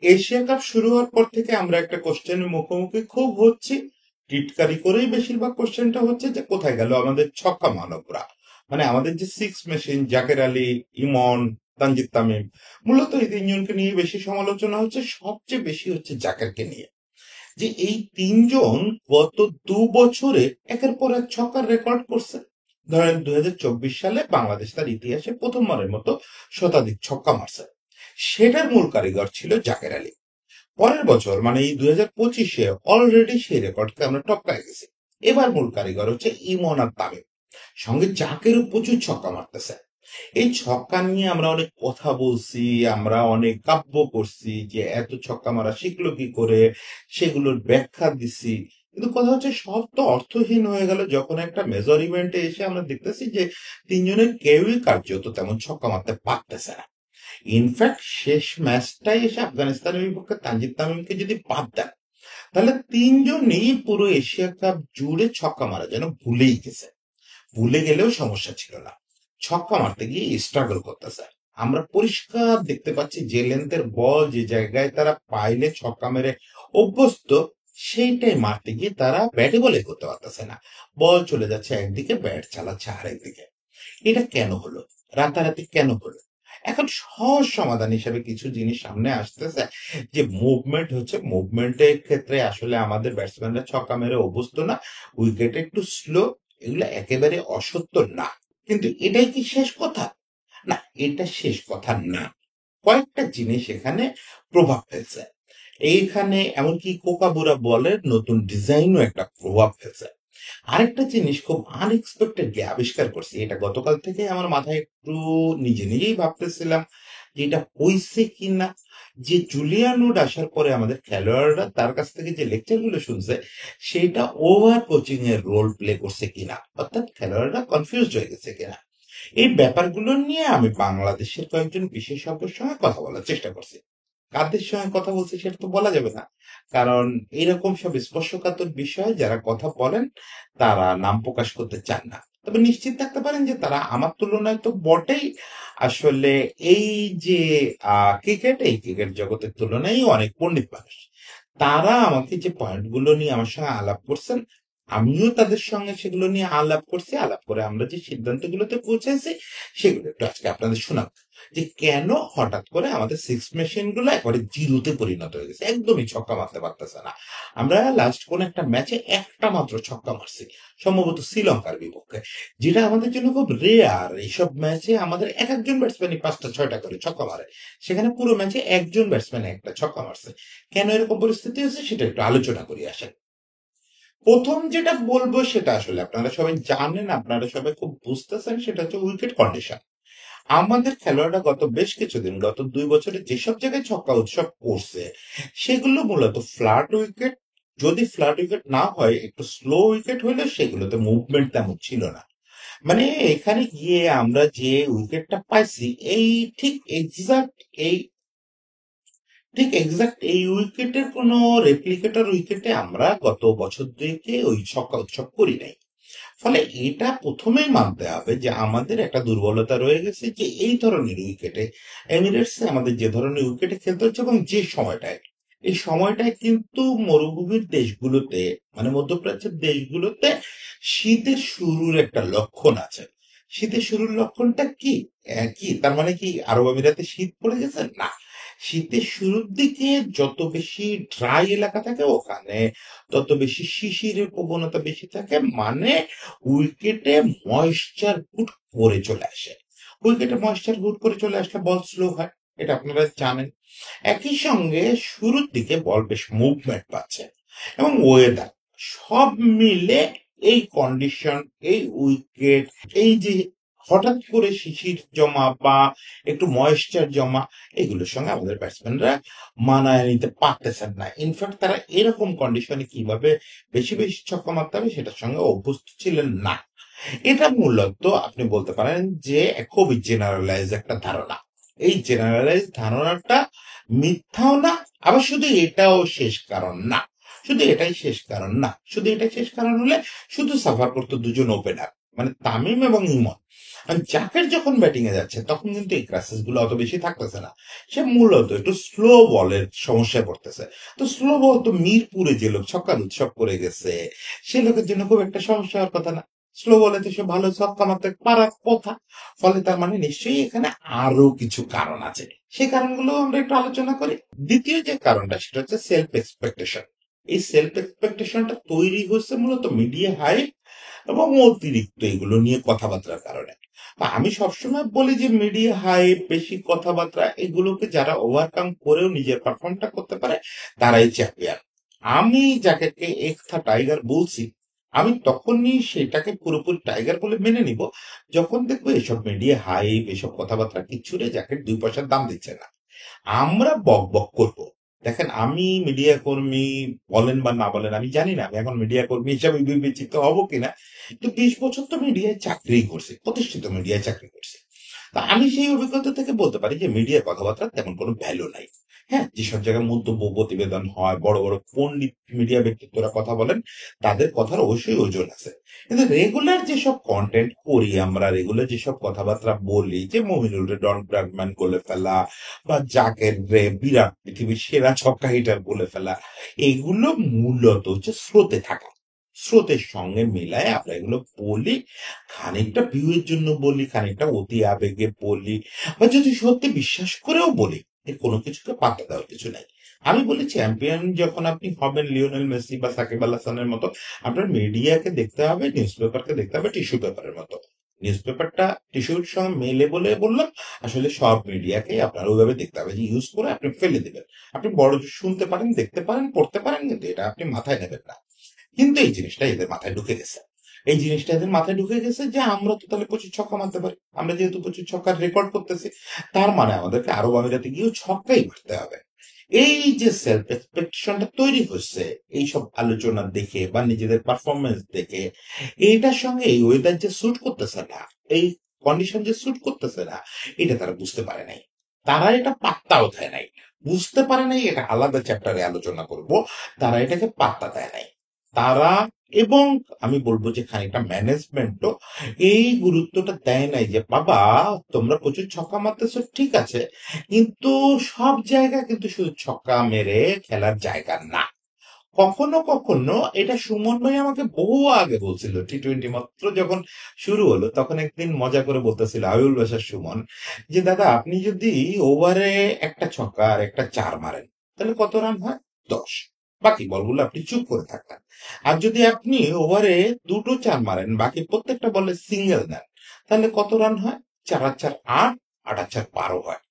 Asia cup শুরু হওয়ার পর থেকে আমরা একটা কোশ্চেনের মুখোমুখি খুব হচ্ছি। টিটকারি করেই বেশিরভাগ কোশ্চেনটা হচ্ছে যে কোথায় গেল আমাদের ছক্কা মানবরা, মানে আমাদের যে সিক্স মেশিন জাকের আলী, ইমন, তানজিদ তামিম, মূলত এই তিনজনকে নিয়ে বেশি সমালোচনা হচ্ছে। সবচেয়ে বেশি হচ্ছে জাকেরকে নিয়ে, যে এই তিনজন গত 2 বছরে একের পর এক ছক্কার রেকর্ড করছে। ধরেন 2024 সালে বাংলাদেশ তার ইতিহাসে প্রথমবারের মতো শতাধিক ছক্কা মারছে। সেটার মূল কারিগর ছিল জাকের আলী। পরের বছর মানে এই 2025-এ অলরেডি সেই রেকর্ডকে আমরা টপকায় গেছি। এবার মূল কারিগর হচ্ছে ইমন আর তামিম, সঙ্গে জাকেরও প্রচুর ছক্কা মারতেছে। এই ছক্কা নিয়ে আমরা অনেক কথা বলছি, আমরা অনেক কাব্য করছি যে এত ছক্কা মারা শিখলো কি করে, সেগুলোর ব্যাখ্যা দিছি। কিন্তু কথা হচ্ছে সব তো অর্থহীন হয়ে গেল যখন একটা মেজর ইভেন্টে এসে আমরা দেখতেছি যে তিনজনের কেউই কার্যত তেমন ছক্কা মারতে পারতেছে না। ইনফ্যাক্ট শেষ ম্যাচটাই এসে আফগানিস্তানের বিপক্ষে তানজিদ তামিমকে যদি বাদ দেন, তাহলে তিনজনই পুরো এশিয়া কাপ জুড়ে ছক্কা মারা যেন ভুলেই গেছে। ভুলে গেলেও সমস্যা ছিল না, ছক্কা মারতে গিয়ে স্ট্রাগল করতেছে। আমরা পরিষ্কার দেখতে পাচ্ছি যে লেন্থের বল যে জায়গায় তারা পাইলে ছক্কা মেরে অভ্যস্ত, সেইটাই মারতে গিয়ে তারা ব্যাটে বলে করতে পারতেছে না। বল চলে যাচ্ছে একদিকে, ব্যাট চালাচ্ছে আরেকদিকে। এটা কেন হলো? রাতারাতি কেন হলো? এখন সহজ সমাধান হিসেবে কিছু জিনিস সামনে আসতেছে, যে মুভমেন্ট হচ্ছে, মুভমেন্টের ক্ষেত্রে আসলে আমাদের ব্যাটসম্যানরা ছক্কা মেরে অভ্যস্ত না, উইকেট একটু স্লো। এগুলো একেবারে অসত্য না, কিন্তু এটাই কি শেষ কথা? না, এটা শেষ কথা না। কয়েকটা জিনিস এখানে প্রভাব ফেলছে। এইখানে এমনকি কোকাবুরা বলের নতুন ডিজাইনও একটা প্রভাব ফেলছে। আরেকটা জিনিস খুব আনএক্সপেক্টেডলি আবিষ্কার করছি, এটা গতকাল থেকে আমার মাথায় একটু নিজে নিজেই ভাবতেছিলাম যে এটা হইছে কিনা। যে জুলিয়ান উড আসার পরে আমাদের খেলোয়াড়রা তার কাছ থেকে যে লেকচার গুলো শুনছে, সেটা ওভার কোচিং এর রোল প্লে করছে কিনা, অর্থাৎ খেলোয়াড়রা কনফিউজ হয়ে গেছে কিনা। এই ব্যাপারগুলো নিয়ে আমি বাংলাদেশের কয়েকজন বিশেষজ্ঞের সঙ্গে কথা বলার চেষ্টা করছি। কাদের সঙ্গে কথা বলছি সেটা তো বলা যাবে না, কারণ এরকম সব স্পর্শকাতর বিষয়ে যারা কথা বলেন তারা নাম প্রকাশ করতে চান না। তবে নিশ্চিত থাকতে পারেন যে তারা আমার তুলনায় তো বটেই, আসলে এই যে ক্রিকেট, এই ক্রিকেট জগতের তুলনায় অনেক পণ্ডিত মানুষ। তারা আমাকে যে পয়েন্টগুলো নিয়ে আমার সঙ্গে আলাপ করছেন, আমিও তাদের সঙ্গে সেগুলো নিয়ে আলাপ করছি। আলাপ করে আমরা যে সিদ্ধান্তগুলোতে পৌঁছেছি সেগুলো একটু আজকে আপনাদের শোনাবো, যে কেন হঠাৎ করে আমাদের সিক্স মেশিন গুলো একবারে জিরোতে পরিণত হয়ে গেছে, একদমই ছক্কা মারতে পারতেছে না। আমরা লাস্ট কোন একটা ম্যাচে একটা মাত্র ছক্কা মারছি, সম্ভবত শ্রীলঙ্কার বিপক্ষে, যেটা আমাদের জন্য খুব রেয়ার। এইসব ম্যাচে আমাদের এক একজন ব্যাটসম্যানই 5টা 6টা করে ছক্কা মারে, সেখানে পুরো ম্যাচে একজন ব্যাটসম্যান একটা ছক্কা মারছে। কেন এরকম পরিস্থিতি হয়েছে সেটা একটু আলোচনা করি আসেন। প্রথম যেটা বলবো সেটা আসলে আপনারা সবাই জানেন, আপনারা সবাই খুব বুঝতেছেন, সেটা হচ্ছে উইকেট কন্ডিশন। আমাদের খেলোয়াড়রা গত বেশ কিছুদিন, গত 2 বছরে যেসব জায়গায় ছক্কা উৎসব করছে, সেগুলো মূলত ফ্ল্যাট উইকেট। যদি ফ্ল্যাট উইকেট না হয়, একটু স্লো উইকেট হইলে সেগুলোতে মুভমেন্ট তেমন ছিল না। মানে এখানে গিয়ে আমরা যে উইকেটটা পাইছি, এই ঠিক এক্সাক্ট এই এই উইকেটের কোনো রেপ্লিকেটর উইকেটে আমরা গত বছর থেকে ওই ছক্কা উৎসব করি নাই। ফলে এটা প্রথমেই মানতে হবে যে আমাদের একটা দুর্বলতা রয়ে গেছে, যে এই ধরনের উইকেটে, এমিরেটসে আমাদের যে ধরনের উইকেটে খেলতে হচ্ছে এবং যে সময়টায়, এই সময়টায় কিন্তু মরুভূমির দেশগুলোতে, মানে মধ্যপ্রাচ্যের দেশগুলোতে শীতের শুরুর একটা লক্ষণ আছে। শীতের শুরুর লক্ষণটা কি? কি তার মানে কি আরব আমিরাতে শীত পড়ে গেছে? না, শীতের শুরুর দিকে যত বেশি ড্রাই এলাকা থাকে ওখানে তত বেশি শিশিরের প্রবণতা বেশি থাকে, মানে উইকেটে ময়েশ্চার হুট করে চলে আসে। উইকেটে ময়েশ্চার হুট করে চলে আসলে বল স্লো হয়, এটা আপনারা জানেন। একই সঙ্গে শুরুর দিকে বল বেশ মুভমেন্ট পাচ্ছে, এবং ওয়েদার, সব মিলে এই কন্ডিশন, এই উইকেট, এই যে হঠাৎ করে শিশির জমা বা একটু ময়েশ্চার জমা, এগুলোর সঙ্গে আমাদের ব্যাটসম্যানরা মানায় নিতে পারতেছেন না। ইনফ্যাক্ট তারা এরকম কন্ডিশনে কিভাবে বেশি বেশি ছক্কা মারতে হবে সেটার সঙ্গে অভ্যস্ত ছিলেন না। এটা মূলত আপনি বলতে পারেন যে খুবই জেনারেলাইজ একটা ধারণা। এই জেনারেলাইজ ধারণাটা মিথ্যাও না, আবার শুধু এটাও শেষ কারণ না। শুধু এটাই শেষ কারণ না, শুধু এটাই শেষ কারণ হলে শুধু সাফার করতো দুজন ওপেনার, মানে তামিম এবং ইমন। আর জাকের যখন ব্যাটিং এ যাচ্ছে তখন কিন্তু এই ক্রাইসিস গুলো অত বেশি থাকতেছে না। সে মূলত একটু স্লো বলের সমস্যায় পড়তেছে। তো স্লো বল তো মিরপুরে যে লোক ছক্কার উৎসব করে গেছে, সে লোকের জন্য খুব একটা সমস্যা হওয়ার কথা না। স্লো বলে তো সে ভালো ছক্কা মারতে পারার কথা। ফলে তার মানে নিশ্চয়ই এখানে আরো কিছু কারণ আছে। সেই কারণগুলো আমরা একটু আলোচনা করি। দ্বিতীয় যে কারণটা সেটা হচ্ছে সেলফ এক্সপেকটেশন। এই সেলফ এক্সপেকটেশনটা তৈরি হচ্ছে মূলত মিডিয়া হাইপ এবং অতিরিক্ত এগুলো নিয়ে কথাবার্তার কারণে। বা আমি সবসময় বলি যে মিডিয়া হাইপ, বেশি কথাবার্তা এগুলোকে যারা ওভারকাম করেও নিজের পারফর্মটা করতে পারে তারাই চ্যাম্পিয়ন। আমি যাকে এক্সট্রা টাইগার বলছি, আমি তখনই সেটাকে পুরোপুরি টাইগার বলে মেনে নিব যখন দেখবো এসব মিডিয়া হাইপ, এসব কথাবার্তা কিচ্ছুরে যাকে 2 পয়সার দাম দিচ্ছে না। আমরা বক বক করবো। দেখেন, আমি মিডিয়া কর্মী বলেন বা না বলেন আমি জানি না, আমি এখন মিডিয়া কর্মী হিসাবে বিবেচিত হব কিনা, তো 20 বছর তো মিডিয়ায় চাকরি করছি, প্রতিষ্ঠিত মিডিয়ায় চাকরি করছি। তা আমি সেই অভিজ্ঞতা থেকে বলতে পারি যে মিডিয়ার কথাবার্তা তেমন কোনো ভ্যালু নাই। হ্যাঁ, যেসব জায়গায় মন্তব্য প্রতিবেদন হয়, বড় বড় পণ্ডিত মিডিয়া ব্যক্তিত্বরা কথা বলেন, তাদের কথার অবশ্যই ওজন আছে। কিন্তু রেগুলার যেসব কন্টেন্ট করি আমরা, রেগুলার যেসব কথাবার্তা বলি, যে মমিনুল রে ডন ব্র্যাডম্যান বলে ফেলা বা জাকের রে বিরাট পৃথিবীর সেরা ছক্কা হিটার বলে ফেলা, এগুলো মূলত হচ্ছে স্রোতে থাকা। স্রোতের সঙ্গে মিলায় আমরা এগুলো বলি, খানিকটা ভিউয়ের জন্য বলি, খানিকটা অতি আবেগে বলি, বা যদি সত্যি বিশ্বাস করেও বলি, এর কোনো কিছুকে পাত্তা দেওয়ার কিছু নাই। আমি বলি চ্যাম্পিয়ন যখন আপনি হবেন লিওনেল মেসি বা সাকিব আল হাসানের মতো, আপনার মিডিয়াকে দেখতে হবে, নিউজ পেপারকে দেখতে হবে টিস্যু পেপারের মতো। নিউজ পেপারটা টিস্যুর সঙ্গে মেলে বলে বললাম, আসলে সব মিডিয়াকে আপনার ওইভাবে দেখতে হবে যে ইউজ করে আপনি ফেলে দেবেন। আপনি বড় শুনতে পারেন, দেখতে পারেন, পড়তে পারেন, কিন্তু এটা আপনি মাথায় নেবেন না। কিন্তু এই জিনিসটা এদের মাথায় ঢুকে গেছে। এই জিনিসটা এদের মাথায় ঢুকে গেছে যে আমরা তো তাহলে প্রচুর ছক্কা মারতে পারি। আমরা যেহেতু প্রচুর ছক্কার রেকর্ড করতেছি, তার মানে আমাদেরকে আরব আমিরাতে গিয়েও ছক্কাই মারতে হবে। এই যে সেলফ এক্সপেকটেশনটা তৈরি হচ্ছে এইসব আলোচনা দেখে বা নিজেদের পারফরমেন্স দেখে, এইটার সঙ্গে এই ওয়েদার যে স্যুট করতেছে না, এই কন্ডিশন যে স্যুট করতেছে না, এটা তারা বুঝতে পারে নাই। তারা এটা পাত্তাও দেয় নাই। বুঝতে পারে নাই, এটা আলাদা চ্যাপ্টারে আলোচনা করব। তারা এটাকে পাত্তা দেয় নাই। তারা, এবং আমি বলবো যে খানিকটা ম্যানেজমেন্টও এই গুরুত্বটা দেয় নাই যে বাবা, তোমরা প্রচুর ছক্কা মারতেছো ঠিক আছে, কিন্তু সব জায়গা কিন্তু শুধু ছক্কা মেরে খেলার জায়গা না। কখনো কখনো এটা সুমন ভাই আমাকে বহু আগে বলছিল, টি-20 মাত্র যখন শুরু হলো তখন একদিন মজা করে বলতেছিল আয়ুল বাসার সুমন, যে দাদা আপনি যদি ওভারে একটা ছক্কা আর একটা চার মারেন তাহলে কত রান হয়? 10। বাকি বলগুলো আপনি চুপ করে থাকতেন। আর যদি আপনি ওভারে দুটো চার মারেন, বাকি প্রত্যেকটা বলে সিঙ্গেল দেন, তাহলে কত রান হয়? 4 আর 4 8, 8 আর 4 12 হয়।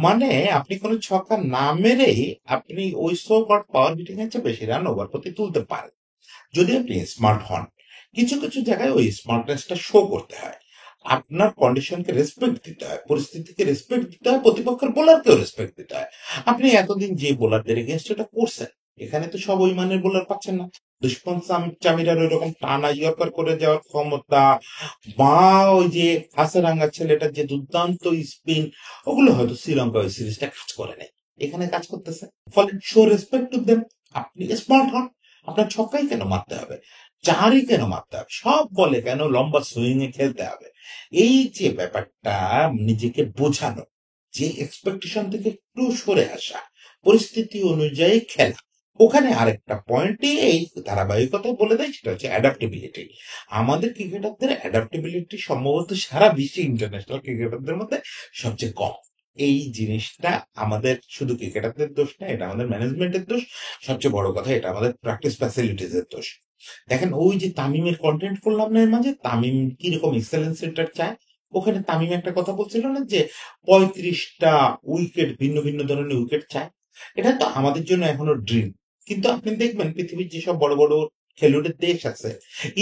মানে আপনি কোনো ছক্কা না মেরেই আপনি ওই সো কল্ড পাওয়ার হিটিং এর চেয়ে বেশি রান ওভার প্রতি তুলতে পারেন, যদি আপনি স্মার্ট হন। কিছু কিছু জায়গায় ওই স্মার্টনেসটা শো করতে হয়। আপনার কন্ডিশনকে রেসপেক্ট দিতে হয়, পরিস্থিতিকে রেসপেক্ট দিতে হয়, প্রতিপক্ষের বোলারকেও রেসপেক্ট দিতে হয়। আপনি এতদিন যে বোলারদের এগেনস্ট এটা করছেন, এখানে তো সব ওই মানের বোলার পাচ্ছেন না। দুষ্মন চামিরার ওইরকম টানা ইয়র্কার করে যাওয়ার ক্ষমতা, বা ওই যে হাসারাঙ্গা ছেলেটার যে দুর্দান্ত স্পিন, ওগুলো হয়তো শ্রীলঙ্কা ওই সিরিজটা কাজ করে নাই, এখানে কাজ করতেছে। ফলে শো রেসপেক্ট টু দেম। আপনি স্মার্ট হন। আপনার ছক্কাই কেন মারতে হবে? চারই কেন মারতে হবে? সব বলে কেন লম্বা সুইং এ খেলতে হবে? এই যে ব্যাপারটা, নিজেকে বোঝানো, যে এক্সপেকটেশন থেকে একটু সরে আসা, পরিস্থিতি অনুযায়ী খেলা, ওখানে আরেকটা পয়েন্টে এই ধারাবাহিকতা বলে দেয়, সেটা হচ্ছে অ্যাডাপ্টেবিলিটি। আমাদের ক্রিকেটারদের অ্যাডাপ্টেবিলিটি সম্ভবত সারা বিশ্বে ইন্টারন্যাশনাল ক্রিকেটারদের মধ্যে সবচেয়ে কম। এই জিনিসটা আমাদের শুধু ক্রিকেটারদের দোষ না, এটা আমাদের ম্যানেজমেন্টের দোষ। সবচেয়ে বড় কথা, এটা আমাদের প্র্যাকটিস ফ্যাসিলিটিস এর দোষ। দেখেন, ওই যে তামিমের কন্টেন্ট করলাম না এর মাঝে, তামিম কিরকম এক্সেলেন্স সেন্টার চায়, ওখানে তামিম একটা কথা বলছিল না যে 35টা উইকেট, ভিন্ন ভিন্ন ধরনের উইকেট চায়। এটা তো আমাদের জন্য এখনো ড্রিম। কিন্তু আপনি দেখবেন পৃথিবীর যেসব বড় বড় খেলুড়ের দেশ আছে,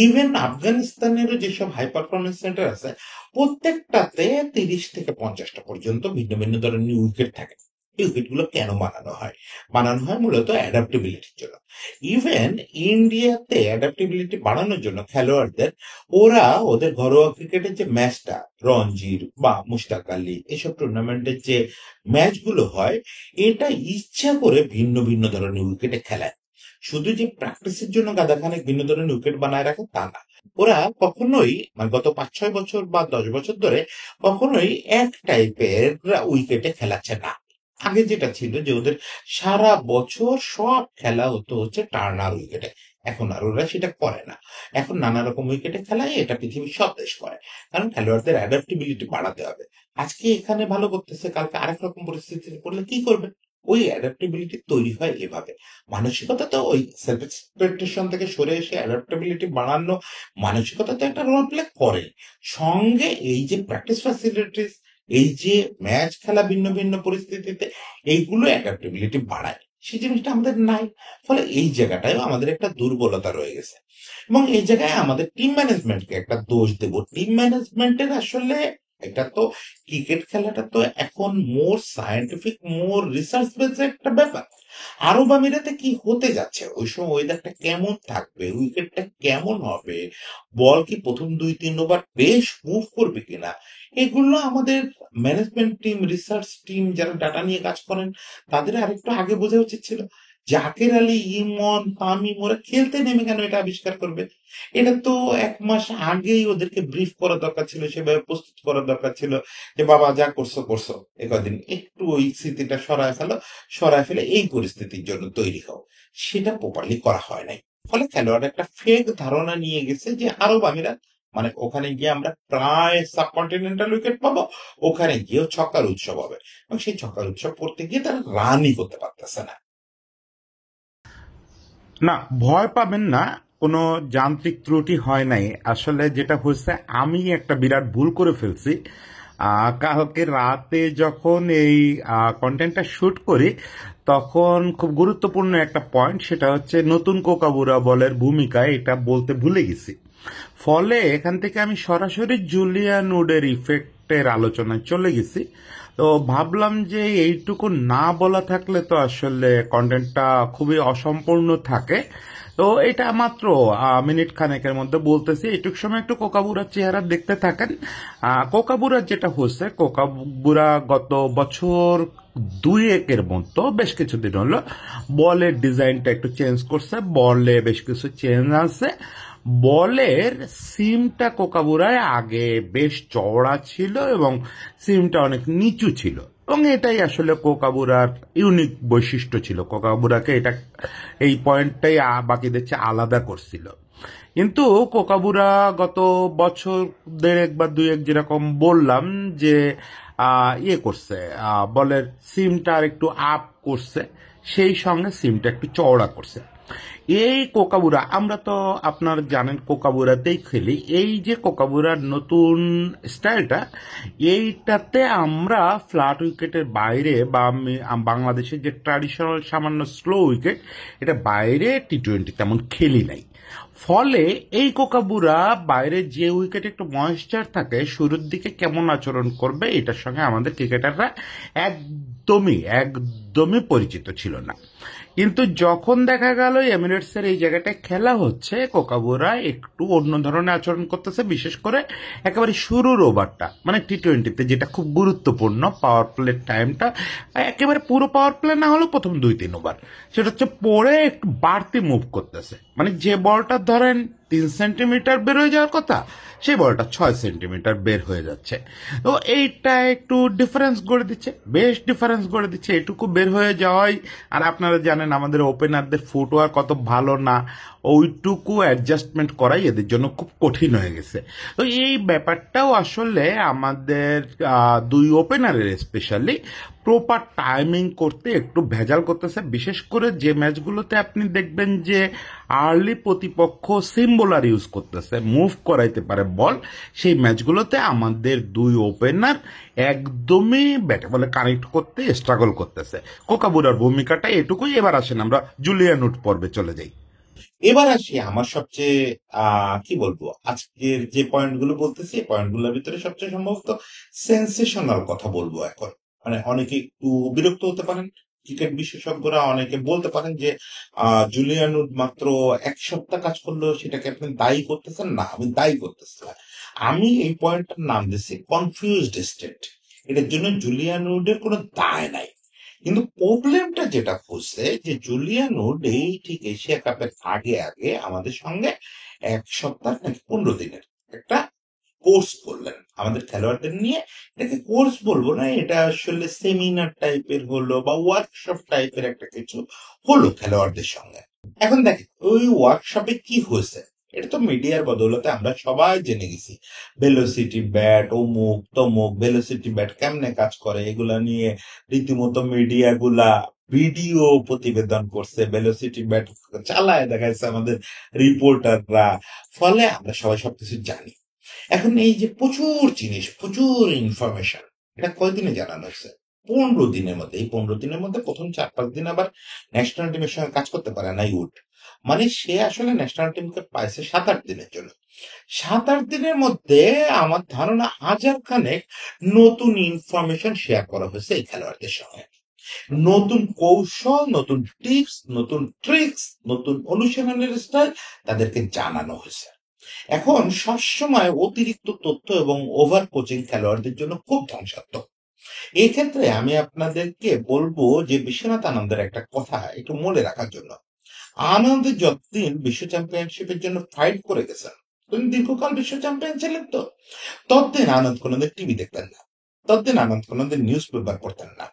ইভেন আফগানিস্তানেরও যেসব হাই পারফরমেন্স সেন্টার আছে, প্রত্যেকটাতে 30 থেকে 50টা পর্যন্ত ভিন্ন ভিন্ন ধরনের উইকেট থাকে। এই উইকেট গুলো কেন বানানো হয়? বানানো হয় মূলত অ্যাডাপ্টেবিলিটির জন্য। ইভেন ইন্ডিয়াতে অ্যাডাপ্টেবিলিটি বাড়ানোর জন্য খেলোয়াড়দের, ওরা ওদের ঘরোয়া ক্রিকেটের যে ম্যাচটা, রঞ্জির বা মুশতাক আলী এসব টুর্নামেন্টের যে ম্যাচগুলো হয়, এটা ইচ্ছা করে ভিন্ন ভিন্ন ধরনের উইকেটে খেলায়। শুধু যে প্র্যাকটিসের জন্য গাদাখানেক ভিন্ন ধরনের উইকেট বানায় রাখে তা না, ওরা কখনোই মানে গত 5-6 বছর বা 10 বছর ধরে কখনোই এক টাইপের উইকেটে খেলাচ্ছে না। আগে যেটা ছিল যে ওদের সারা বছর সব খেলা হতো হচ্ছে টার্নার উইকেটে। এখন আর ওরা সেটা করে না। এখন নানা রকম উইকেটে খেলায়, এটা পৃথিবীর সব দেশ করে। কারণ খেলোয়াড়দের অ্যাডাপ্টিবিলিটি বাড়াতে হবে। আজকে এখানে ভালো করতেছে, কালকে আরেক রকম পরিস্থিতিতে পড়লে কি করবে? ওই অ্যাডাপ্টিবিলিটি তৈরি হয় এভাবে। মানসিকতা তো ওই সেলফ এক্সপেকটেশন থেকে সরে এসে অ্যাডাপ্টেবিলিটি বাড়ানো মানসিকতা তো একটা রোল প্লে করে। সঙ্গে এই যে প্র্যাকটিস ফ্যাসিলিটিস, এই যে ম্যাচ খেলা ভিন্ন ভিন্ন পরিস্থিতিতে, এইগুলো অ্যাডাপ্টেবিলিটি বাড়ায়। সেই জিনিসটা আমাদের নাই। ফলে এই জায়গাটায় আমাদের একটা দুর্বলতা রয়ে গেছে। এবং এই জায়গায় আমাদের টিম ম্যানেজমেন্টকে একটা দোষ দেব। টিম ম্যানেজমেন্টের আসলে এটা তো, ক্রিকেট খেলাটা তো এখন মোর সায়েন্টিফিক, মোর রিসার্চ বেসড একটা ব্যাপার। আরব আমিরাতে কি হতে যাচ্ছে, ওই সময় ওয়েদারটা কেমন থাকবে, উইকেটটা কেমন হবে, বল কি প্রথম 2-3 ওভার বেশ মুভ করবে কিনা, এগুলো আমাদের ম্যানেজমেন্ট টিম, রিসার্চ টিম যারা ডাটা নিয়ে কাজ করেন, তাদের আরেকটু আগে বোঝা উচিত ছিল। জাকের আলী, ইমন, তামিম ওরা খেলতে নেমে কেন এটা আবিষ্কার করবে? এটা তো 1 মাস আগেই ওদেরকে ব্রিফ করা দরকার ছিল, সেভাবে প্রস্তুত করা দরকার ছিল যে বাবা যা করছো করছো, এ কদিন একটু ওই স্মৃতিটা সরায় ফেলো, সরায় ফেলে এই পরিস্থিতির জন্য তৈরি হও। সেটা প্রপারলি করা হয় নাই। ফলে খেলোয়াড় একটা ফেক ধারণা নিয়ে গেছে যে আরব আমিরাত মানে ওখানে গিয়ে আমরা প্রায় সাবকন্টিনেন্টাল উইকেট পাবো, ওখানে গিয়েও ছক্কার উৎসব হবে। এবং সেই ছক্কার উৎসব করতে গিয়ে তারা রানই করতে পারতেছে না। না, ভয় পাবেন না, কোনো যান্ত্রিক ত্রুটি হয় নাই। আসলে যেটা হয়েছে, আমি একটা বিরাট ভুল করে ফেলছি। কালকে রাতে যখন এই কন্টেন্টটা শুট করি, তখন খুব গুরুত্বপূর্ণ একটা পয়েন্ট, সেটা হচ্ছে নতুন কোকাবুরা বলের ভূমিকা, এটা বলতে ভুলে গেছি। ফলে এখান থেকে আমি সরাসরি জুলিয়ান উডের ইফেক্টের আলোচনায় চলে গেছি। তো ভাবলাম যে এইটুকু না বলা থাকলে তো আসলে কন্টেন্টটা খুবই অসম্পূর্ণ থাকে। তো এটা মাত্র মিনিট খানেকের মধ্যে বলতেছি। এইটুক সময় একটু কোকাবুরার চেহারা দেখতে থাকেন। কোকাবুরার যেটা হচ্ছে, কোকাবুরা গত বছর 2-1 মতো বেশ কিছুদিন হলো বলের ডিজাইনটা একটু চেঞ্জ করছে, বলে বেশ কিছু চেঞ্জ আছে। বলের সিমটা কোকাবুরায় আগে বেশ চওড়া ছিল এবং সিমটা অনেক নিচু ছিল, এবং এটাই আসলে কোকাবুরার ইউনিক বৈশিষ্ট্য ছিল। কোকাবুরাকে এটা, এই পয়েন্টটাই বাকিদের চেয়ে আলাদা করছিল। কিন্তু কোকাবুরা গত বছর 1.5 বা 2 যেরকম বললাম যে ইয়ে করছে, বলের সিমটা আর একটু আপ করছে, সেই সঙ্গে সিমটা একটু চওড়া করছে। এই কোকাবুরা আমরা তো আপনার জানেন কোকাবুরাতেই খেলি। এই যে কোকাবুরার নতুন স্টাইলটা, এইটাতে আমরা ফ্ল্যাট উইকেটের বাইরে বা বাংলাদেশের যে ট্র্যাডিশনাল সামান্য স্লো উইকেট, এটা বাইরে টি-20 তেমন খেলি নাই। ফলে এই কোকাবুরা বাইরে যে উইকেটে একটু ময়েশ্চার থাকে, শুরুর দিকে কেমন আচরণ করবে এটার সঙ্গে আমাদের ক্রিকেটাররা একদমই একদমই পরিচিত ছিল না। কিন্তু যখন দেখা গেল এমিরেটসের এই জায়গাটায় খেলা হচ্ছে, কোকাবুরা একটু অন্য ধরনের আচরণ করতেছে, বিশেষ করে একেবারে শুরুর ওভারটা, মানে টি-20তে যেটা খুব গুরুত্বপূর্ণ, পাওয়ার প্লের টাইমটা, একেবারে পুরো পাওয়ার প্লে না হলেও প্রথম 2-3 ওভার, সেটা হচ্ছে পরে একটু বাড়তি মুভ করতেছে। মানে যে বলটা ধরেন 3 সেন্টিমিটার বের হয়ে যাওয়ার কথা, সেই বলটা 6 সেন্টিমিটার বের হয়ে যাচ্ছে। তো এইটা একটু ডিফারেন্স গড়ে দিচ্ছে, বেশ ডিফারেন্স গড়ে দিচ্ছে এটুকু বের হয়ে যাওয়াই। আর আপনারা জানেন আমাদের ওপেনারদের ফুটওয়ার কত ভালো না, ওইটুকু অ্যাডজাস্টমেন্ট করাই এদের জন্য খুব কঠিন হয়ে গেছে। তো এই ব্যাপারটাও আসলে আমাদের দুই ওপেনারের স্পেশালি প্রপার টাইমিং করতে একটু ভেজাল করতেছে। বিশেষ করে যে ম্যাচগুলোতে আপনি দেখবেন যে আর্লি প্রতিপক্ষ সিম বোলার ইউজ করতেছে, মুভ করাইতে পারে বল, সেই ম্যাচগুলোতে আমাদের দুই ওপেনার একদমই ব্যাটে বলে কানেক্ট করতে স্ট্রাগল করতেছে। কোকাবুরার ভূমিকাটা এটুকুই। এবার আসেন আমরা জুলিয়ান উড পর্বে চলে যাই। এবার আসি আমার সবচেয়ে কি বলবো, আজকের যে পয়েন্টগুলো বলতেছি এই পয়েন্টগুলোর ভিতরে সবচেয়ে সম্ভবত সেন্সেশনাল কথা বলবো এখন। মানে অনেকে একটু বিরক্ত হতে পারেন, ক্রিকেট বিশেষজ্ঞরা অনেকে বলতে পারেন যে জুলিয়ান উড মাত্র 1 সপ্তাহ কাজ করলো, সেটাকে আপনি দায়ী করতেছেন। না, আমি দায়ী করতেছি না। আমি এই পয়েন্টটার নাম দিচ্ছি কনফিউজড স্টেট। এটার জন্য জুলিয়ান উডের কোনো দায় নাই। কিন্তু প্রবলেমটা যেটা হচ্ছে যে জুলিয়ান উড এই ঠিক এশিয়া কাপের আগে আগে আমাদের সঙ্গে এক সপ্তাহ নাকি 15 দিনের একটা কোর্স করলেন আমাদের খেলোয়াড়দের নিয়ে। এটাকে কোর্স বলবো না, এটা আসলে সেমিনার টাইপের হলো বা ওয়ার্কশপ টাইপের একটা কিছু হলো খেলোয়াড়দের সঙ্গে। এখন দেখেন ওই ওয়ার্কশপে কি হয়েছে, এটা তো মিডিয়ার বদৌলতে আমরা সবাই জেনে গেছি। ভেলোসিটি ব্যাট অমুক তমুক, ভেলোসিটি ব্যাট কেমনে কাজ করে এগুলা নিয়ে রীতিমতো মিডিয়া গুলা ভিডিও প্রতিবেদন করছে, ভেলোসিটি ব্যাট চালায় দেখাইছে আমাদের রিপোর্টাররা। ফলে আমরা সবাই সবকিছু জানি। এখন এই যে প্রচুর জিনিস, প্রচুর ইনফরমেশন, এটা কয়দিনে জানানো হয়েছে? 15 দিনের মধ্যে। এই 15 দিনের মধ্যে প্রথম 4-5 দিন আবার ন্যাশনাল টিমের সঙ্গে কাজ করতে পারে না ইউড। মানে সে আসলে ন্যাশনাল টিমকে পাইছে 7-8 দিনের জন্য। 7-8 দিনের মধ্যে আমার ধারণা 1000 খানেক নতুন ইনফরমেশন শেয়ার করা হয়েছে এই খেলোয়াড়দের সঙ্গে। নতুন কৌশল, নতুন টিপস, নতুন ট্রিক্স, নতুন অনুশীলনের স্টাইল তাদেরকে জানানো হয়েছে। এখন সবসময় অতিরিক্ত তথ্য এবং ওভার কোচিং খেলোয়াড়দের জন্য খুব ধ্বংসাত্মক। এই ক্ষেত্রে আমি আপনাদেরকে বলবো যে বিশ্বনাথ আনন্দের একটা কথা একটু মনে রাখার জন্য। আনন্দ যতদিন বিশ্ব চ্যাম্পিয়নশিপের জন্য ফাইট করে গেছেন, তিনি দীর্ঘকাল বিশ্ব চ্যাম্পিয়ন ছিলেন, তো ততদিন আনন্দ কোনোদিন টিভি দেখতেন না, ততদিন আনন্দ কোনোদিন নিউজ পেপার পড়তেন না।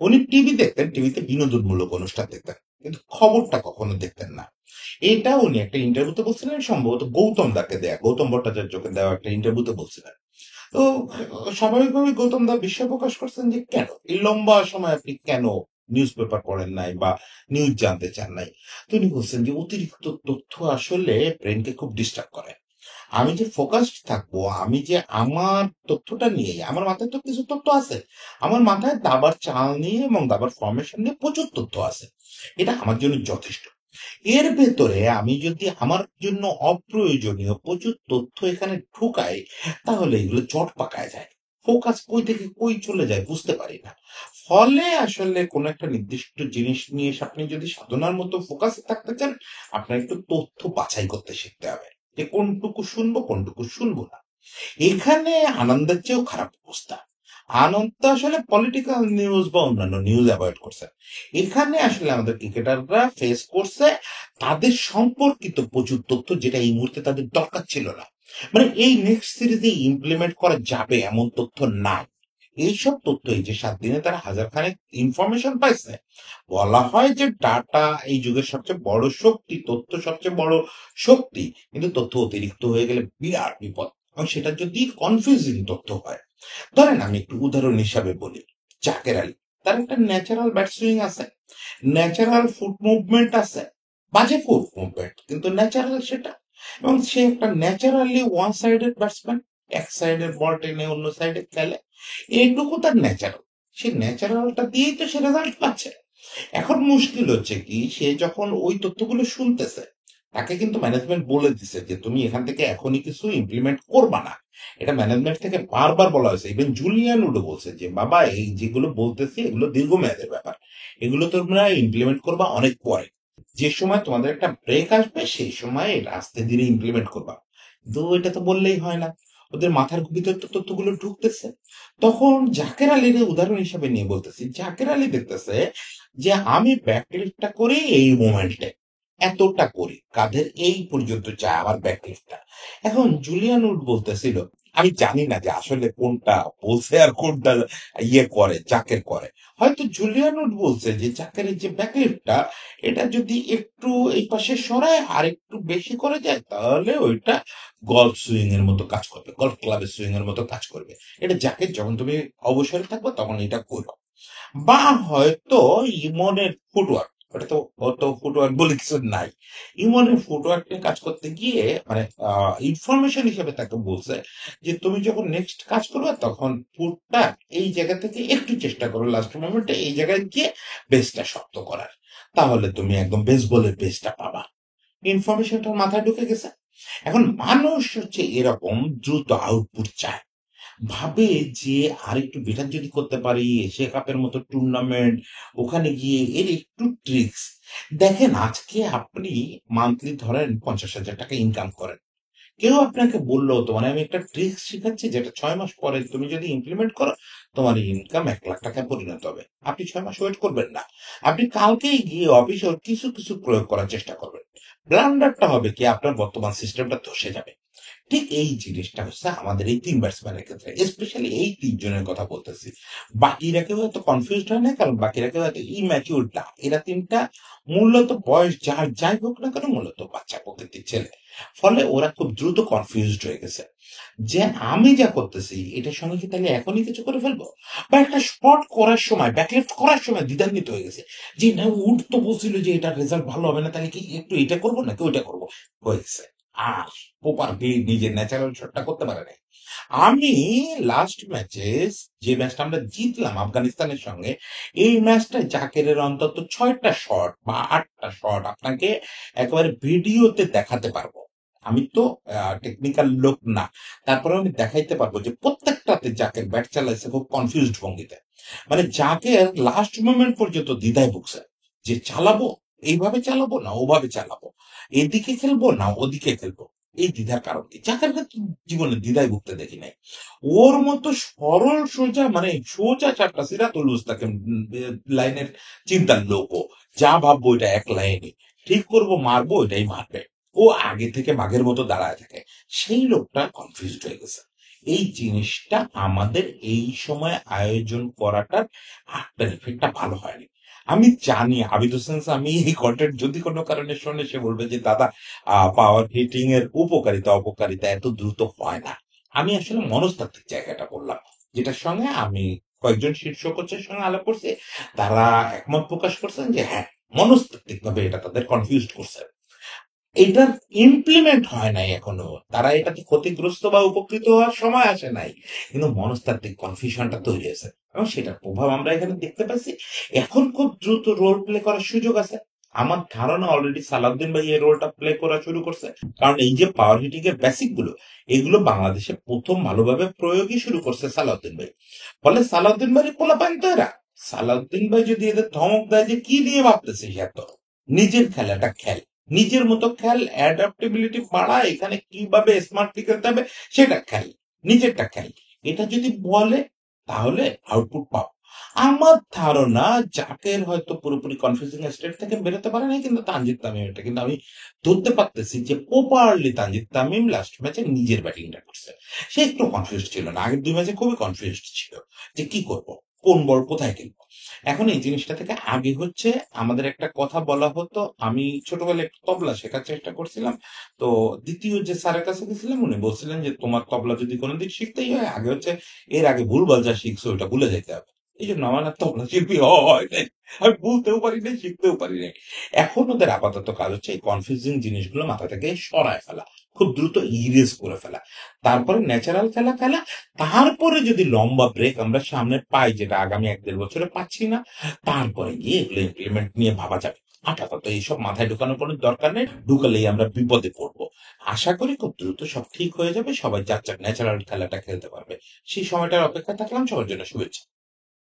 উনি টিভি দেখতেন, টিভিতে বিনোদনমূলক অনুষ্ঠান দেখতেন, কিন্তু খবরটা কখনো দেখতেন না। এটা উনি একটা ইন্টারভিউতে বলছিলেন, সম্ভবত গৌতম দাকে দেয়া, গৌতম ভট্টাচার্যকে দেওয়া একটা ইন্টারভিউতে বলছিলেন। তো স্বাভাবিকভাবে গৌতম দা বিস্ময় প্রকাশ করছেন যে কেন এই লম্বা সময় আপনি কেন নিউজ পেপার পড়েন নাই বা নিউজ জানতে চান নাই। তো উনি বলছেন যে অতিরিক্ত তথ্য আসলে ব্রেনকে খুব ডিস্টার্ব করে। আমি যে ফোকাসড থাকবো, আমি যে আমার তথ্যটা নিয়ে, আমার মাথায় তো কিছু তথ্য আছে, আমার মাথায় দাবার চাল নিয়ে এবং দাবার ফরমেশন নিয়ে প্রচুর তথ্য আছে, এটা আমার জন্য যথেষ্ট। এর ভেতরে আমি যদি আমার জন্য অপ্রয়োজনীয় প্রচুর তথ্য এখানে ঢুকাই, তাহলে এগুলো জট পাকায় যায়, ফোকাস কই থেকে কই চলে যায় বুঝতে পারি না। ফলে আসলে কোন একটা নির্দিষ্ট জিনিস নিয়ে আপনি যদি সাধনার মতো ফোকাসে থাকতে চান, আপনার একটু তথ্য বাছাই করতে শিখতে হবে যে কোনটুকু শুনবো কোনটুকু শুনবো না। এখানে আনন্দের চেয়েও খারাপ অবস্থা। আনন্দ আসলে পলিটিক্যাল নিউজ বা অন্যান্য নিউজ অ্যাভয়েড করছে। এখানে আসলে আমাদের ক্রিকেটাররা ফেস করছে তাদের সম্পর্কিত প্রচুর তথ্য, যেটা এই মুহূর্তে তাদের দরকার ছিল না। মানে এই নেক্সট সিরিজে ইমপ্লিমেন্ট করা যাবে এমন তথ্য নাই। এইসব তথ্য এই যে 7 দিনে তারা 1000 খানেক ইনফরমেশন পাইছে। বলা হয় যে ডাটা এই যুগের সবচেয়ে বড় শক্তি, তথ্য সবচেয়ে বড় শক্তি, কিন্তু তথ্য অতিরিক্ত হয়ে গেলে বিরাট বিপদ, এবং সেটা যদি কনফিউজিং তথ্য হয়। ধরেন আমি একটু উদাহরণ হিসাবে বলি, জাকের আলী, তার একটা ন্যাচারাল ব্যাট সুইং আছে, ন্যাচারাল ফুট মুভমেন্ট আছে, বাজে ফুট মুভমেন্ট কিন্তু ন্যাচারাল সেটা, এবং সে একটা ন্যাচারালি ওয়ান সাইডেড ব্যাটসম্যান, এক সাইডের বল টেনে অন্য সাইডে খেলে, এইটুকু তার ন্যাচারাল। সে ন্যাচারালটা দিয়েই তো সে রেজাল্ট পাচ্ছে। এখন মুশকিল হচ্ছে কি, সে যখন ওই তথ্যগুলো শুনতেছে, তাকে কিন্তু ম্যানেজমেন্ট বলে দিছে যে তুমি এখান থেকে এখনই কিছু ইমপ্লিমেন্ট করবা না। এটা ম্যানেজমেন্ট থেকে বারবার বলা হয়েছে। ইভেন জুলিয়ান উডও বলছে যে বাবা এই যেগুলো বলতেছি এগুলো দীর্ঘমেয়াদের ব্যাপার, এগুলো তোমরা ইমপ্লিমেন্ট করবা অনেক পরে, যে সময় তোমাদের একটা ব্রেক আসবে সেই সময় এটা আস্তে ধীরে ইমপ্লিমেন্ট করবা। কিন্তু এটা তো বললেই হয় না, ওদের মাথার ভিতর তো তথ্যগুলো ঢুকতেছে। তখন জাকের আলীর উদাহরণ হিসাবে নিয়ে বলতেছি, জাকের আলী দেখতেছে যে আমি ব্যাকলিফটটা করি এই মোমেন্টে, এতটা করি, কাঁধের এই পর্যন্ত যায় আমার ব্যাকলিফটটা। এখন জুলিয়ান উড বলতেছিল আমি জানি না যে আসলে কোনটা বলছে আর কোনটা করে জাকের করে। হয়তো জুলিয়ান উড বলছে যে জাকের যে ব্যাকলিফটটা, এটা যদি একটু এই পাশে সরায় আর একটু বেশি করে যায়, তাহলে ওইটা গল্ফ সুইং এর মতো কাজ করবে, গল্ফ ক্লাবের সুইং এর মতো কাজ করবে। এটা জাকের যখন তুমি অবসরে থাকবে তখন এটা করো। বা হয়তো ইমনের ফুটওয়ার্ক, ওটা তো অত ফুটওয়ার্ক বলে কিছু নাই, ইমনের ফুটওয়ার্ক নিয়ে কাজ করতে গিয়ে মানে ইনফরমেশন হিসেবে তাকে বলছে যে তুমি যখন নেক্সট কাজ করবে তখন ফুটটা এই জায়গা থেকে একটু চেষ্টা করো লাস্ট মোমেন্টে এই জায়গায় গিয়ে বেসটা শক্ত করার, তাহলে তুমি একদম বেসবলের বেসটা পাবা। ইনফরমেশনটা মাথায় ঢুকে গেছে। এখন মানুষ হচ্ছে এরকম দ্রুত আউটপুট চায়, ভাবে যে আর একটু বেটার যদি করতে পারি, এশিয়া কাপের মতো টুর্নামেন্ট, ওখানে গিয়ে এর একটু ট্রিক্স দেখেন। আজকে আপনি মান্থলি ধরেন 50,000 টাকা ইনকাম করেন, কেউ আপনাকে বললো তোমার আমি একটা ট্রিক্স শিখাচ্ছি যেটা 6 মাস পরে তুমি যদি ইমপ্লিমেন্ট করো তোমার ইনকাম 1 লাখ টাকায় পরিণত হবে, আপনি 6 মাস ওয়েট করবেন না, আপনি কালকেই গিয়ে অফিসে ওর কিছু কিছু প্রয়োগ করার চেষ্টা করবেন। ব্লান্ডারটা হবে কি আপনার বর্তমান সিস্টেমটা ধসে যাবে। ঠিক এই জিনিসটা হচ্ছে আমাদের এই 3 ব্যাটসম্যানের ক্ষেত্রে, স্পেশালি এই 3 জনের কথা বলতেছি। বাকিরা কেউ এত কনফিউজড হয় না, কারণ বাকিরা কেউ এত ইম্যাচিউর না। এরা 3টা মূলত বয়স যার যাই হোক না কেন মূলত বাচ্চা প্রকৃতির ছেলে, ফলে ওরা খুব দ্রুত কনফিউজড হয়ে গেছে যে আমি যা করতেছি এটার সঙ্গে কি তাহলে এখনই কিছু করে ফেলবো, বা একটা শর্ট করার সময় ব্যাকলেফট করার সময় দ্বিধান্বিত হয়ে গেছে যে না উঠ তো বলছিল যে এটার রেজাল্ট ভালো হবে না, তাহলে কি একটু এটা করবো নাকি ওইটা করবো, হয়ে গেছে। আর প্রপার নিজের ন্যাচারাল শটটা করতে পারে নাই। আমি লাস্ট ম্যাচে যে ম্যাচটা আমরা জিতলাম আফগানিস্তানের সঙ্গে, এই ম্যাচটা জাকেরের অন্তত 6টা শট বা 8টা শট আপনাকে একেবারে ভিডিওতে দেখাতে পারবো। আমি তো টেকনিক্যাল লোক না, তারপরে আমি দেখাইতে পারবো যে প্রত্যেকটাতে জাকের ব্যাট চালাইছে খুব কনফিউজড ভঙ্গিতে। মানে জাকের লাস্ট মোমেন্ট পর্যন্ত দ্বিধায় ভুগছে যে চালাবো, এইভাবে চালাবো না ওভাবে চালাবো, এদিকে খেলবো না ওদিকে খেলবো। এই দ্বিধার কারণ কি, জাকের জীবনে দ্বিধায় ভুগতে দেখি নাই। ওর মতো সরল সোজা মানে সোজা 4টা সিরাতুল মুস্তাকিম লাইনের চিন্তার লোক ও। যা ভাববো এটা এক লাইনে, ঠিক করবো মারবো এটাই মারবে। ও আগে থেকে বাঘের মতো দাঁড়ায় থাকে, সেই লোকটা কনফিউজড হয়ে গেছে। এই জিনিসটা আমাদের এই সময় আয়োজন করাটার আফটার ইফেক্টটা ভালো হয়নি। আমি জানি আবিদ হোসেন আমি এই কন্টেন্ট যদি কোনো কারণে শোনে সে বলবে যে দাদা পাওয়ার হিটিং এর উপকারিতা অপকারিতা এত দ্রুত হয় না। আমি আসলে মনস্তাত্ত্বিক জায়গাটা বললাম, যেটার সঙ্গে আমি কয়েকজন শীর্ষ কোচের সঙ্গে আলাপ করছি, তারা একমত প্রকাশ করছেন যে হ্যাঁ মনস্তাত্ত্বিক ভাবে এটা তাদের কনফিউজড করছে। এটার ইমপ্লিমেন্ট হয় নাই এখনো, তারা এটাতে ক্ষতিগ্রস্ত বা উপকৃত হওয়ার সময় আসে নাই, কিন্তু মনস্তাত্ত্বিক কনফিউশনটা তৈরি হয়েছে এবং সেটার প্রভাব আমরা এখানে দেখতে পাচ্ছি। এখন খুব দ্রুত রোল প্লে করার সুযোগ আছে। আমার ধারণা অলরেডি সালাউদ্দিন ভাই এই রোলটা প্লে করা শুরু করছে, কারণ এই যে পাওয়ার হিটিং এর বেসিক গুলো এগুলো বাংলাদেশে প্রথম ভালোভাবে প্রয়োগই শুরু করছে সালাউদ্দিন ভাই। ফলে সালাউদ্দিন ভাই পোলাপাইন তো এরা, সালাউদ্দিন ভাই যদি এদের ধমক দেয় যে কি নিয়ে ভাবতেছে এত, নিজের খেলাটা খেল, নিজের মতো খেল, অ্যাডাপ্টেবিলিটি বাড়া, এখানে কিভাবে স্মার্টলি খেলতে হবে সেটা খেল, নিজেরটা খেল, এটা যদি বলে তাহলে আউটপুট পাও। আমার ধারণা জাকের হয়তো পুরোপুরি কনফিউজিং স্টেট থেকে বেরোতে পারে না, কিন্তু তানজিদ তামিম এটা কিন্তু আমি ধরতে পারতেছি যে প্রপারলি তানজিদ তামিম লাস্ট ম্যাচে নিজের ব্যাটিংটা করছে। সে একটু কনফিউজ ছিল না, আগের 2 ম্যাচে খুবই কনফিউজ ছিল যে কি করব, কোন বল কোথায় খেলবো। এখন এই জিনিসটা থেকে আগে হচ্ছে আমাদের একটা কথা বলা হতো, আমি ছোটবেলায় একটু তবলা শেখার চেষ্টা করছিলাম, তো দ্বিতীয় যে স্যারের কাছে গেছিলাম উনি বলছিলেন যে তোমার তবলা যদি কোনোদিন শিখতেই হয় আগে হচ্ছে এর আগে ভুলভাল যা শিখছো ওটা ভুলে যেতে হবে। এই জন্য আমার আর তবলা শিল্পী হয় নাই, আমি বলতেও পারি নাই শিখতেও পারি নাই। এখন ওদের আপাতত কাজ হচ্ছে এই কনফিউজিং জিনিসগুলো মাথা থেকে সরায় ফেলা, খুব দ্রুত ইরেজ করে ফেলা, তারপরে ন্যাচারাল খেলা খেলা। তারপরে যদি লম্বা ব্রেক আমরা সামনে পাই, যেটা আগামী 1-1.5 বছরে পাচ্ছি না, তারপরে গিয়ে এগুলো ইমপ্লিমেন্ট নিয়ে ভাবা যাবে। আপাতত এইসব মাথায় ঢুকানোর কোনো দরকার নেই, ঢুকালেই আমরা বিপদে পড়বো। আশা করি খুব দ্রুত সব ঠিক হয়ে যাবে, সবাই যার যার ন্যাচারাল খেলাটা খেলতে পারবে। সেই সময়টার অপেক্ষা থাকলাম, সবার জন্য শুভেচ্ছা।